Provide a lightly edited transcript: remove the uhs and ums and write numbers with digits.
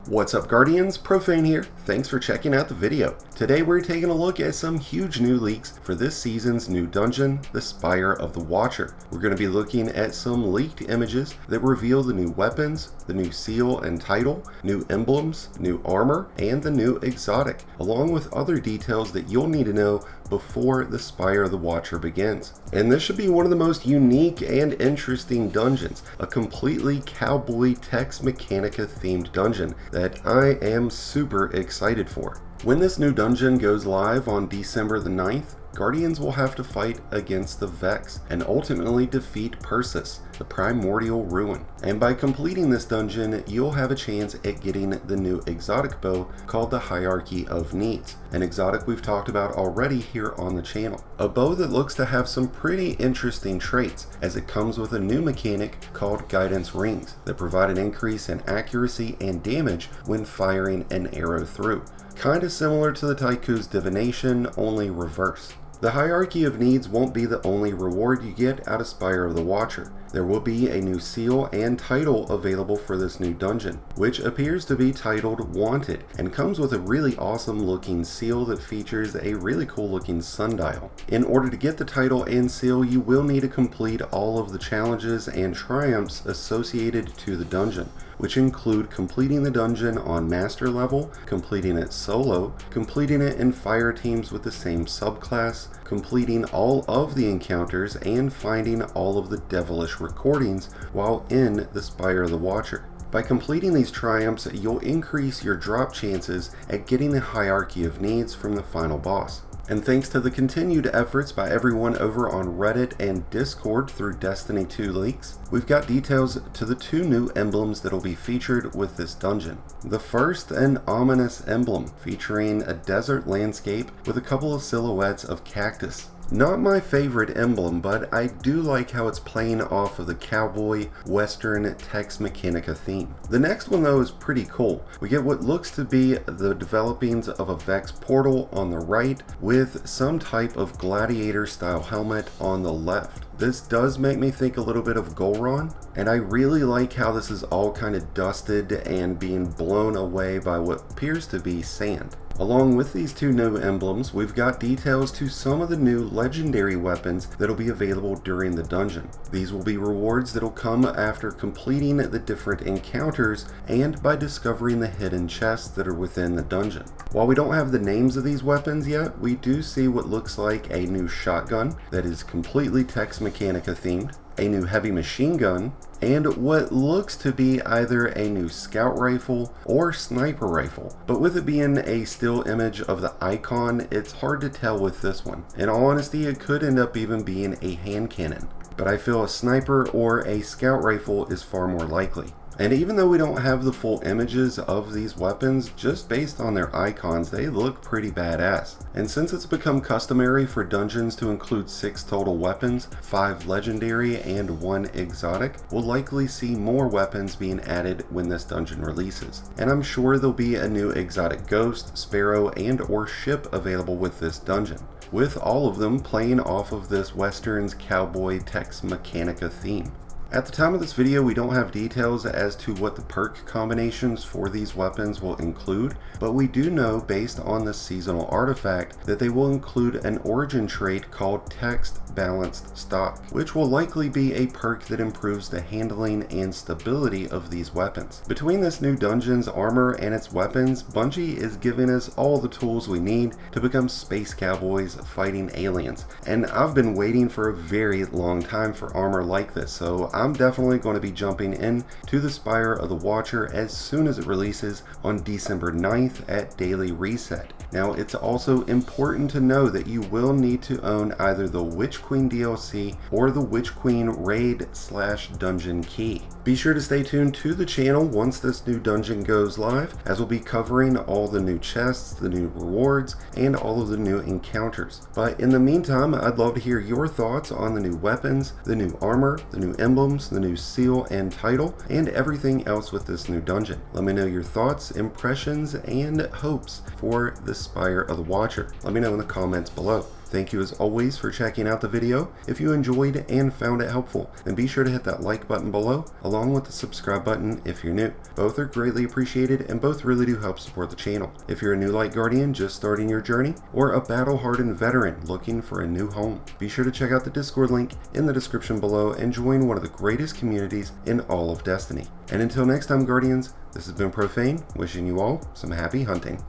What's up, Guardians? Profane here. Thanks for checking out the video. Today we're taking a look at some huge new leaks for this season's new dungeon, the Spire of the Watcher. We're going to be looking at some leaked images that reveal the new weapons, the new seal and title, new emblems, new armor, and the new exotic, along with other details that you'll need to know before the Spire of the Watcher begins. And this should be one of the most unique and interesting dungeons, a completely cowboy Tex Mechanica themed dungeon that I am super excited for. When this new dungeon goes live on December the 9th, Guardians will have to fight against the Vex and ultimately defeat Persis, the primordial ruin. And by completing this dungeon, you'll have a chance at getting the new exotic bow called the Hierarchy of Needs, an exotic we've talked about already here on the channel. A bow that looks to have some pretty interesting traits, as it comes with a new mechanic called Guidance Rings that provide an increase in accuracy and damage when firing an arrow through. Kinda similar to the Taiku's Divination, only reverse. The Hierarchy of Needs won't be the only reward you get out of Spire of the Watcher. There will be a new seal and title available for this new dungeon, which appears to be titled Wanted, and comes with a really awesome looking seal that features a really cool looking sundial. In order to get the title and seal, you will need to complete all of the challenges and triumphs associated to the dungeon, which include completing the dungeon on master level, completing it solo, completing it in fire teams with the same subclass, completing all of the encounters, and finding all of the devilish recordings while in the Spire of the Watcher. By completing these triumphs, you'll increase your drop chances at getting the Hierarchy of Needs from the final boss. And thanks to the continued efforts by everyone over on Reddit and Discord through Destiny 2 leaks, we've got details to the two new emblems that'll be featured with this dungeon. The first, an ominous emblem featuring a desert landscape with a couple of silhouettes of cactus. Not my favorite emblem, but I do like how it's playing off of the cowboy western Tex Mechanica theme. The next one though is pretty cool. We get what looks to be the developings of a Vex portal on the right with some type of gladiator style helmet on the left. This does make me think a little bit of Golron, and I really like how this is all kind of dusted and being blown away by what appears to be sand. Along with these two new emblems, we've got details to some of the new legendary weapons that'll be available during the dungeon. These will be rewards that'll come after completing the different encounters and by discovering the hidden chests that are within the dungeon. While we don't have the names of these weapons yet, we do see what looks like a new shotgun that is completely Tex Mechanica themed, a new heavy machine gun, and what looks to be either a new scout rifle or sniper rifle. But with it being a still image of the icon, it's hard to tell with this one. In all honesty, it could end up even being a hand cannon, but I feel a sniper or a scout rifle is far more likely. And even though we don't have the full images of these weapons, just based on their icons, they look pretty badass. And since it's become customary for dungeons to include 6 total weapons, 5 legendary and 1 exotic, we'll likely see more weapons being added when this dungeon releases. And I'm sure there'll be a new exotic ghost, sparrow, and or ship available with this dungeon, with all of them playing off of this Western's cowboy Tex Mechanica theme. At the time of this video, we don't have details as to what the perk combinations for these weapons will include, but we do know based on the seasonal artifact that they will include an origin trait called Text Balanced Stock, which will likely be a perk that improves the handling and stability of these weapons. Between this new dungeon's armor and its weapons, Bungie is giving us all the tools we need to become space cowboys fighting aliens, and I've been waiting for a very long time for armor like this, so I'm definitely going to be jumping in to the Spire of the Watcher as soon as it releases on December 9th at Daily Reset. Now, it's also important to know that you will need to own either the Witch Queen DLC or the Witch Queen Raid/Dungeon Key. Be sure to stay tuned to the channel once this new dungeon goes live, as we'll be covering all the new chests, the new rewards, and all of the new encounters. But in the meantime, I'd love to hear your thoughts on the new weapons, the new armor, the new emblems, the new seal and title, and everything else with this new dungeon. Let me know your thoughts, impressions, and hopes for the Spire of the Watcher. Let me know in the comments below. Thank you as always for checking out the video. If you enjoyed and found it helpful, then be sure to hit that like button below, along with the subscribe button if you're new. Both are greatly appreciated and both really do help support the channel. If you're a new Light Guardian just starting your journey, or a battle-hardened veteran looking for a new home, be sure to check out the Discord link in the description below and join one of the greatest communities in all of Destiny. And until next time, Guardians, this has been Profane, wishing you all some happy hunting.